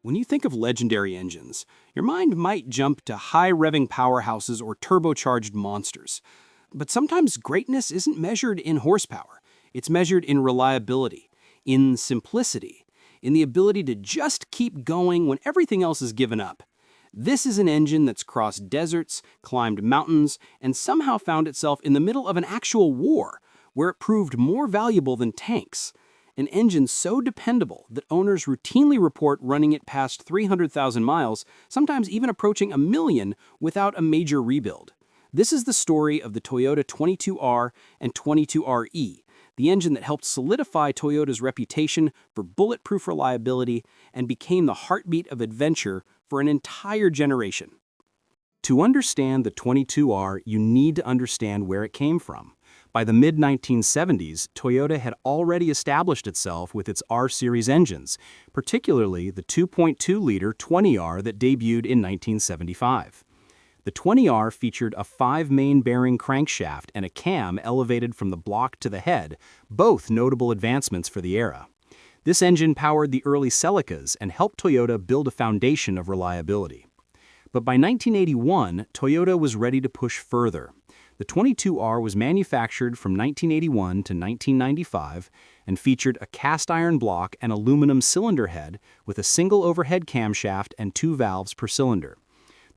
When you think of legendary engines, your mind might jump to high-revving powerhouses or turbocharged monsters. But sometimes greatness isn't measured in horsepower. It's measured in reliability, in simplicity, in the ability to just keep going when everything else is given up. This is an engine that's crossed deserts, climbed mountains, and somehow found itself in the middle of an actual war, where it proved more valuable than tanks. An engine so dependable that owners routinely report running it past 300,000 miles, sometimes even approaching 1 million, without a major rebuild. This is the story of the Toyota 22R and 22RE, the engine that helped solidify Toyota's reputation for bulletproof reliability and became the heartbeat of adventure for an entire generation. To understand the 22R, you need to understand where it came from. By the mid-1970s, Toyota had already established itself with its R-Series engines, particularly the 2.2-liter 20R that debuted in 1975. The 20R featured a 5-main bearing crankshaft and a cam elevated from the block to the head, both notable advancements for the era. This engine powered the early Celicas and helped Toyota build a foundation of reliability. But by 1981, Toyota was ready to push further. The 22R was manufactured from 1981 to 1995 and featured a cast-iron block and aluminum cylinder head with a single overhead camshaft and 2 valves per cylinder.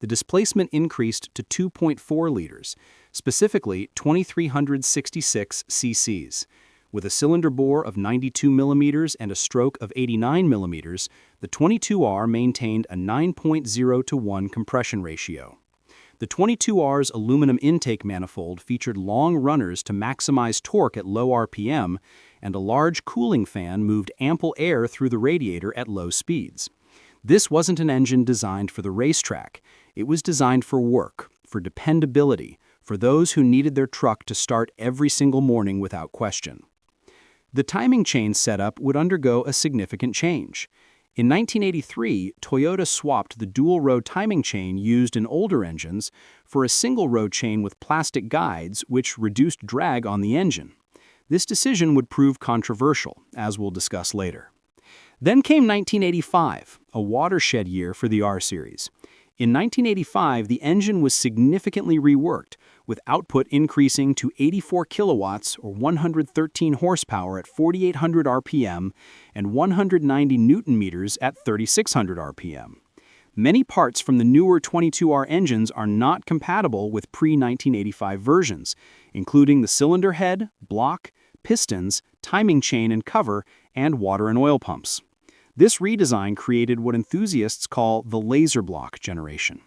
The displacement increased to 2.4 liters, specifically 2,366 cc's. With a cylinder bore of 92 millimeters and a stroke of 89 millimeters, the 22R maintained a 9.0 to 1 compression ratio. The 22R's aluminum intake manifold featured long runners to maximize torque at low RPM, and a large cooling fan moved ample air through the radiator at low speeds. This wasn't an engine designed for the racetrack. It was designed for work, for dependability, for those who needed their truck to start every single morning without question. The timing chain setup would undergo a significant change. In 1983, Toyota swapped the dual-row timing chain used in older engines for a single-row chain with plastic guides, which reduced drag on the engine. This decision would prove controversial, as we'll discuss later. Then came 1985, a watershed year for the R-Series. In 1985, the engine was significantly reworked, with output increasing to 84 kilowatts or 113 horsepower at 4,800 RPM and 190 newton meters at 3,600 RPM. Many parts from the newer 22R engines are not compatible with pre-1985 versions, including the cylinder head, block, pistons, timing chain and cover, and water and oil pumps. This redesign created what enthusiasts call the laser block generation.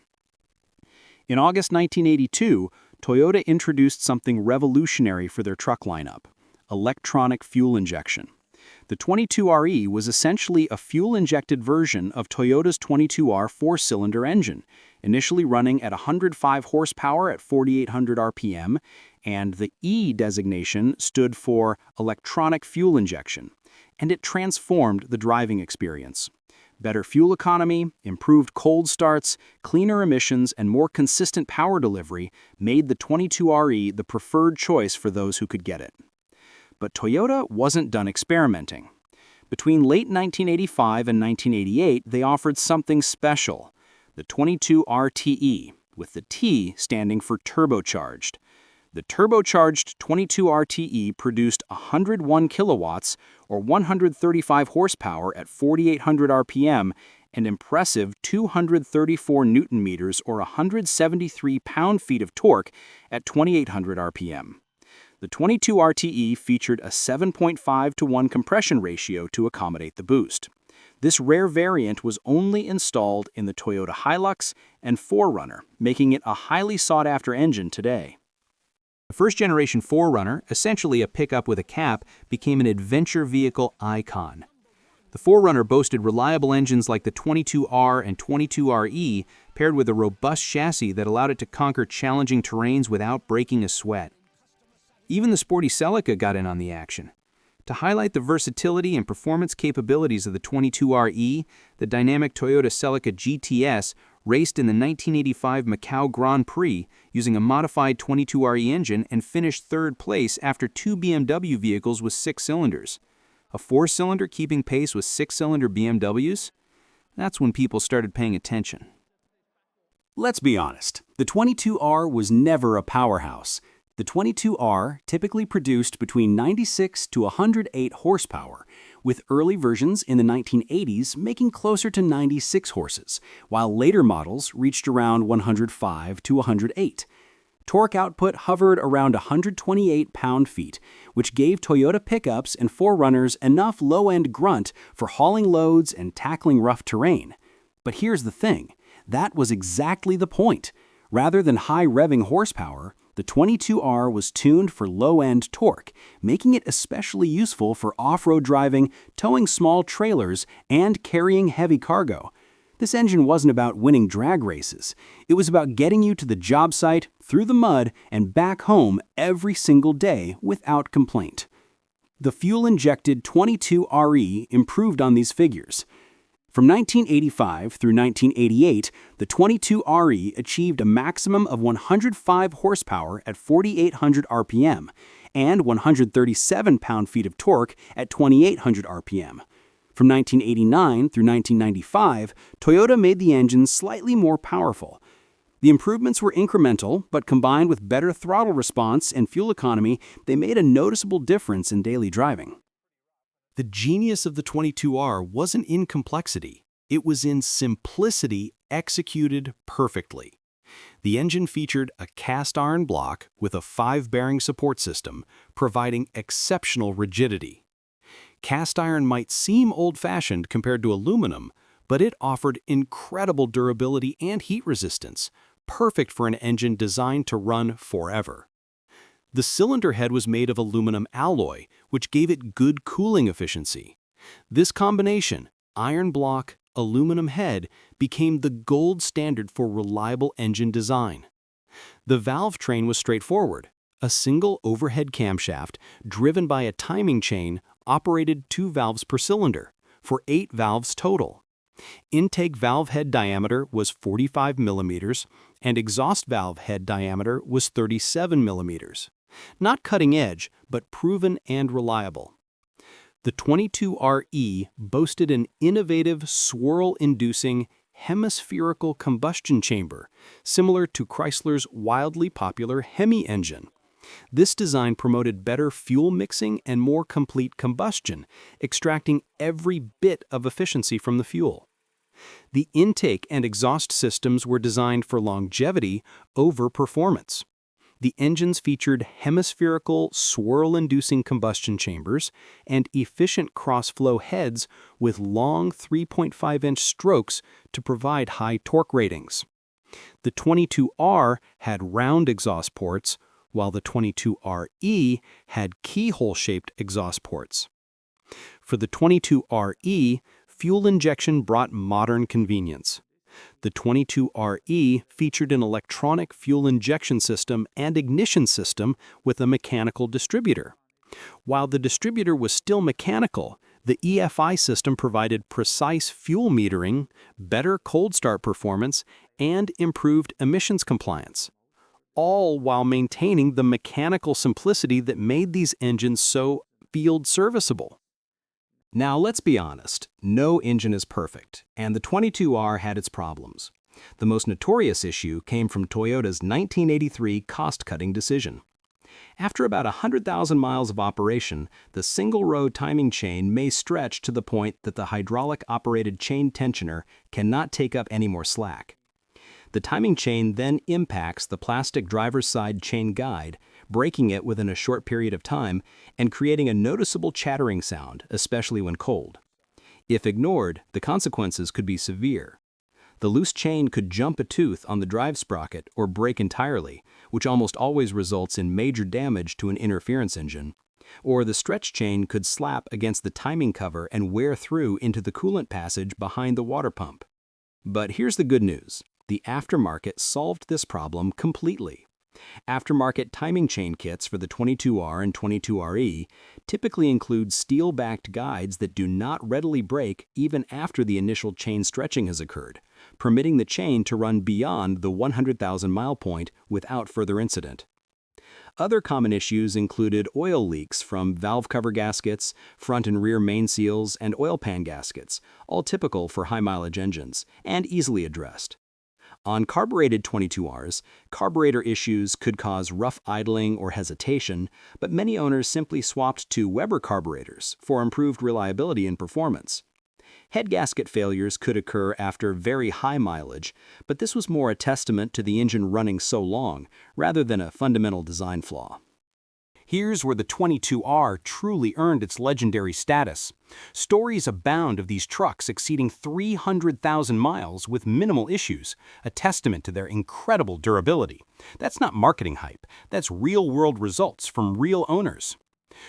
In August 1982, Toyota introduced something revolutionary for their truck lineup: electronic fuel injection. The 22RE was essentially a fuel-injected version of Toyota's 22R 4-cylinder engine, initially running at 105 horsepower at 4,800 RPM, and the E designation stood for electronic fuel injection, and it transformed the driving experience. Better fuel economy, improved cold starts, cleaner emissions, and more consistent power delivery made the 22RE the preferred choice for those who could get it. But Toyota wasn't done experimenting. Between late 1985 and 1988, they offered something special: the 22RTE, with the T standing for turbocharged. The turbocharged 22RTE produced 101 kilowatts or 135 horsepower at 4,800 RPM and impressive 234 newton meters or 173 pound-feet of torque at 2,800 RPM. The 22RTE featured a 7.5 to 1 compression ratio to accommodate the boost. This rare variant was only installed in the Toyota Hilux and 4Runner, making it a highly sought-after engine today. The first-generation 4Runner, essentially a pickup with a cap, became an adventure vehicle icon. The 4Runner boasted reliable engines like the 22R and 22RE, paired with a robust chassis that allowed it to conquer challenging terrains without breaking a sweat. Even the sporty Celica got in on the action. To highlight the versatility and performance capabilities of the 22RE, the dynamic Toyota Celica GTS raced in the 1985 Macau Grand Prix using a modified 22RE engine and finished third place after 2 BMW vehicles with 6 cylinders. A 4-cylinder keeping pace with 6-cylinder BMWs? That's when people started paying attention. Let's be honest, the 22R was never a powerhouse. The 22R typically produced between 96 to 108 horsepower, with early versions in the 1980s making closer to 96 horses, while later models reached around 105 to 108. Torque output hovered around 128 pound-feet, which gave Toyota pickups and 4Runners enough low-end grunt for hauling loads and tackling rough terrain. But here's the thing, that was exactly the point. Rather than high revving horsepower, the 22R was tuned for low-end torque, making it especially useful for off-road driving, towing small trailers, and carrying heavy cargo. This engine wasn't about winning drag races. It was about getting you to the job site, through the mud, and back home every single day without complaint. The fuel-injected 22RE improved on these figures. From 1985 through 1988, the 22RE achieved a maximum of 105 horsepower at 4,800 RPM and 137 pound-feet of torque at 2,800 RPM. From 1989 through 1995, Toyota made the engine slightly more powerful. The improvements were incremental, but combined with better throttle response and fuel economy, they made a noticeable difference in daily driving. The genius of the 22R wasn't in complexity. It was in simplicity executed perfectly. The engine featured a cast iron block with a 5-bearing support system, providing exceptional rigidity. Cast iron might seem old-fashioned compared to aluminum, but it offered incredible durability and heat resistance, perfect for an engine designed to run forever. The cylinder head was made of aluminum alloy, which gave it good cooling efficiency. This combination, iron block, aluminum head, became the gold standard for reliable engine design. The valve train was straightforward. A single overhead camshaft, driven by a timing chain, operated 2 valves per cylinder, for 8 valves total. Intake valve head diameter was 45 millimeters, and exhaust valve head diameter was 37 millimeters. Not cutting edge, but proven and reliable. The 22RE boasted an innovative swirl-inducing hemispherical combustion chamber, similar to Chrysler's wildly popular Hemi engine. This design promoted better fuel mixing and more complete combustion, extracting every bit of efficiency from the fuel. The intake and exhaust systems were designed for longevity over performance. The engines featured hemispherical, swirl-inducing combustion chambers and efficient cross-flow heads with long 3.5-inch strokes to provide high torque ratings. The 22R had round exhaust ports, while the 22RE had keyhole-shaped exhaust ports. For the 22RE, fuel injection brought modern convenience. The 22RE featured an electronic fuel injection system and ignition system with a mechanical distributor. While the distributor was still mechanical, the EFI system provided precise fuel metering, better cold start performance, and improved emissions compliance, all while maintaining the mechanical simplicity that made these engines so field serviceable. Now let's be honest, no engine is perfect, and the 22R had its problems. The most notorious issue came from Toyota's 1983 cost-cutting decision. After about 100,000 miles of operation, the single-row timing chain may stretch to the point that the hydraulic-operated chain tensioner cannot take up any more slack. The timing chain then impacts the plastic driver's side chain guide, breaking it within a short period of time and creating a noticeable chattering sound, especially when cold. If ignored, the consequences could be severe. The loose chain could jump a tooth on the drive sprocket or break entirely, which almost always results in major damage to an interference engine. Or the stretch chain could slap against the timing cover and wear through into the coolant passage behind the water pump. But here's the good news. The Aftermarket solved this problem completely. Aftermarket timing chain kits for the 22R and 22RE typically include steel-backed guides that do not readily break even after the initial chain stretching has occurred, permitting the chain to run beyond the 100,000-mile point without further incident. Other common issues included oil leaks from valve cover gaskets, front and rear main seals, and oil pan gaskets, all typical for high-mileage engines, and easily addressed. On carbureted 22Rs, carburetor issues could cause rough idling or hesitation, but many owners simply swapped to Weber carburetors for improved reliability and performance. Head gasket failures could occur after very high mileage, but this was more a testament to the engine running so long rather than a fundamental design flaw. Here's where the 22R truly earned its legendary status. Stories abound of these trucks exceeding 300,000 miles with minimal issues, a testament to their incredible durability. That's not marketing hype, that's real-world results from real owners.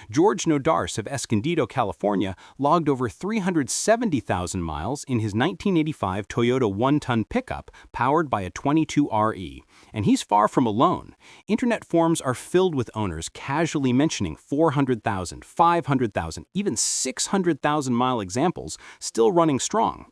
George Nodars of Escondido, California, logged over 370,000 miles in his 1985 Toyota one-ton pickup powered by a 22RE. And he's far from alone. Internet forums are filled with owners casually mentioning 400,000, 500,000, even 600,000-mile examples still running strong.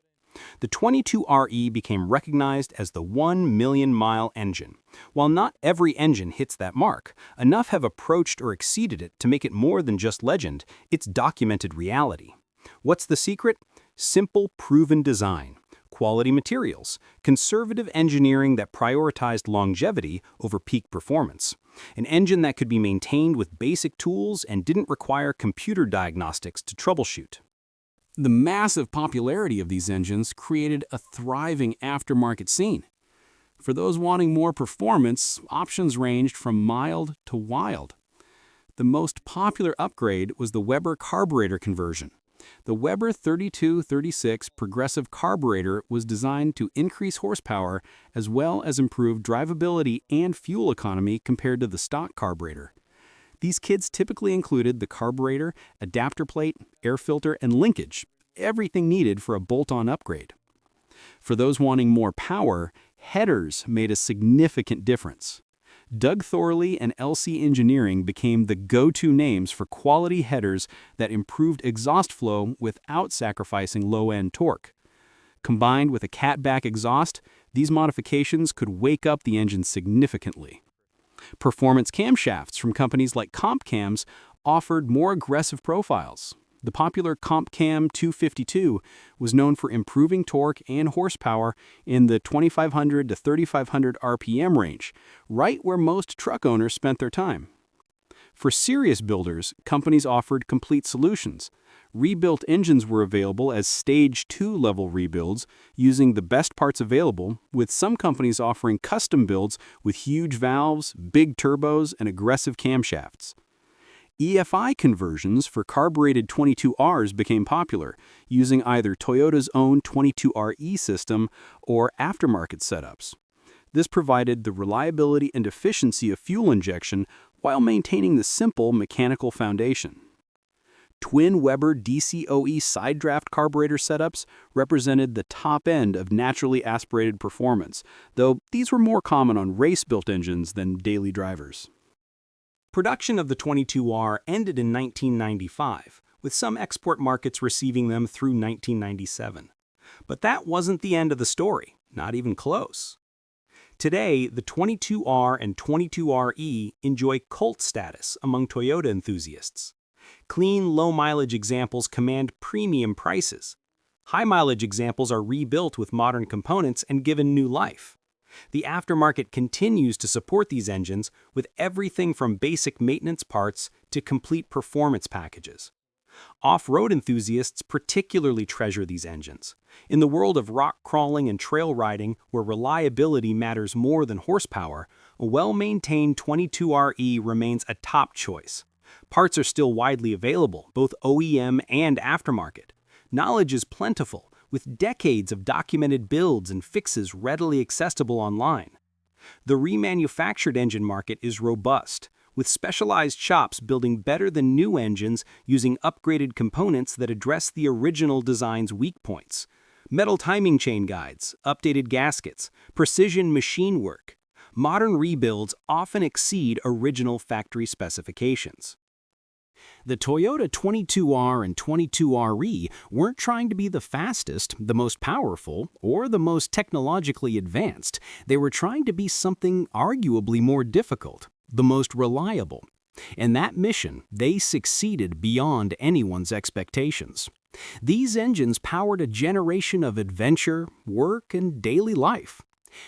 The 22RE became recognized as the 1 million-mile engine. While not every engine hits that mark, enough have approached or exceeded it to make it more than just legend, it's documented reality. What's the secret? Simple, proven design, quality materials, conservative engineering that prioritized longevity over peak performance, an engine that could be maintained with basic tools and didn't require computer diagnostics to troubleshoot. The massive popularity of these engines created a thriving aftermarket scene. For those wanting more performance, options ranged from mild to wild. The most popular upgrade was the Weber carburetor conversion. The Weber 3236 progressive carburetor was designed to increase horsepower as well as improve drivability and fuel economy compared to the stock carburetor. These kits typically included the carburetor, adapter plate, air filter, and linkage, everything needed for a bolt-on upgrade. For those wanting more power, headers made a significant difference. Doug Thorley and LC Engineering became the go-to names for quality headers that improved exhaust flow without sacrificing low-end torque. Combined with a catback exhaust, these modifications could wake up the engine significantly. Performance camshafts from companies like CompCams offered more aggressive profiles. The popular CompCam 252 was known for improving torque and horsepower in the 2,500 to 3,500 RPM range, right where most truck owners spent their time. For serious builders, companies offered complete solutions. Rebuilt engines were available as Stage 2 level rebuilds using the best parts available, with some companies offering custom builds with huge valves, big turbos, and aggressive camshafts. EFI conversions for carbureted 22Rs became popular, using either Toyota's own 22RE system or aftermarket setups. This provided the reliability and efficiency of fuel injection while maintaining the simple mechanical foundation. Twin Weber DCOE side draft carburetor setups represented the top end of naturally aspirated performance, though these were more common on race-built engines than daily drivers. Production of the 22R ended in 1995, with some export markets receiving them through 1997. But that wasn't the end of the story, not even close. Today, the 22R and 22RE enjoy cult status among Toyota enthusiasts. Clean, low-mileage examples command premium prices. High-mileage examples are rebuilt with modern components and given new life. The aftermarket continues to support these engines with everything from basic maintenance parts to complete performance packages. Off-road enthusiasts particularly treasure these engines. In the world of rock crawling and trail riding, where reliability matters more than horsepower, a well-maintained 22RE remains a top choice. Parts are still widely available, both OEM and aftermarket. Knowledge is plentiful, with decades of documented builds and fixes readily accessible online. The remanufactured engine market is robust, with specialized shops building better than new engines using upgraded components that address the original design's weak points. Metal timing chain guides, updated gaskets, precision machine work. Modern rebuilds often exceed original factory specifications. The Toyota 22R and 22RE weren't trying to be the fastest, the most powerful, or the most technologically advanced. They were trying to be something arguably more difficult, the most reliable. In that mission, they succeeded beyond anyone's expectations. These engines powered a generation of adventure, work, and daily life.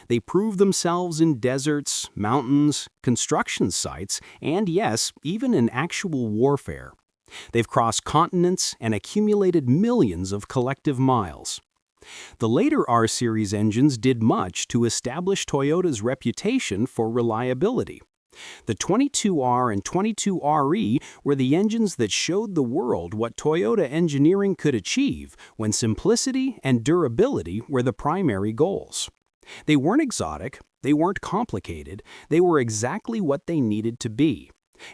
They proved themselves in deserts, mountains, construction sites, and yes, even in actual warfare. They've crossed continents and accumulated millions of collective miles. The later R-Series engines did much to establish Toyota's reputation for reliability. The 22R and 22RE were the engines that showed the world what Toyota engineering could achieve when simplicity and durability were the primary goals. They weren't exotic, they weren't complicated, they were exactly what they needed to be.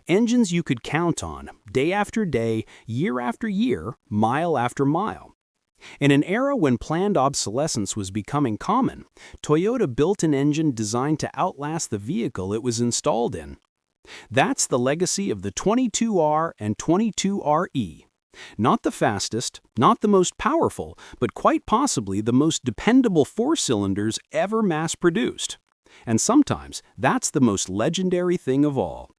Engines you could count on, day after day, year after year, mile after mile. In an era when planned obsolescence was becoming common, Toyota built an engine designed to outlast the vehicle it was installed in. That's the legacy of the 22R and 22RE. Not the fastest, not the most powerful, but quite possibly the most dependable four-cylinders ever mass-produced. And sometimes that's the most legendary thing of all.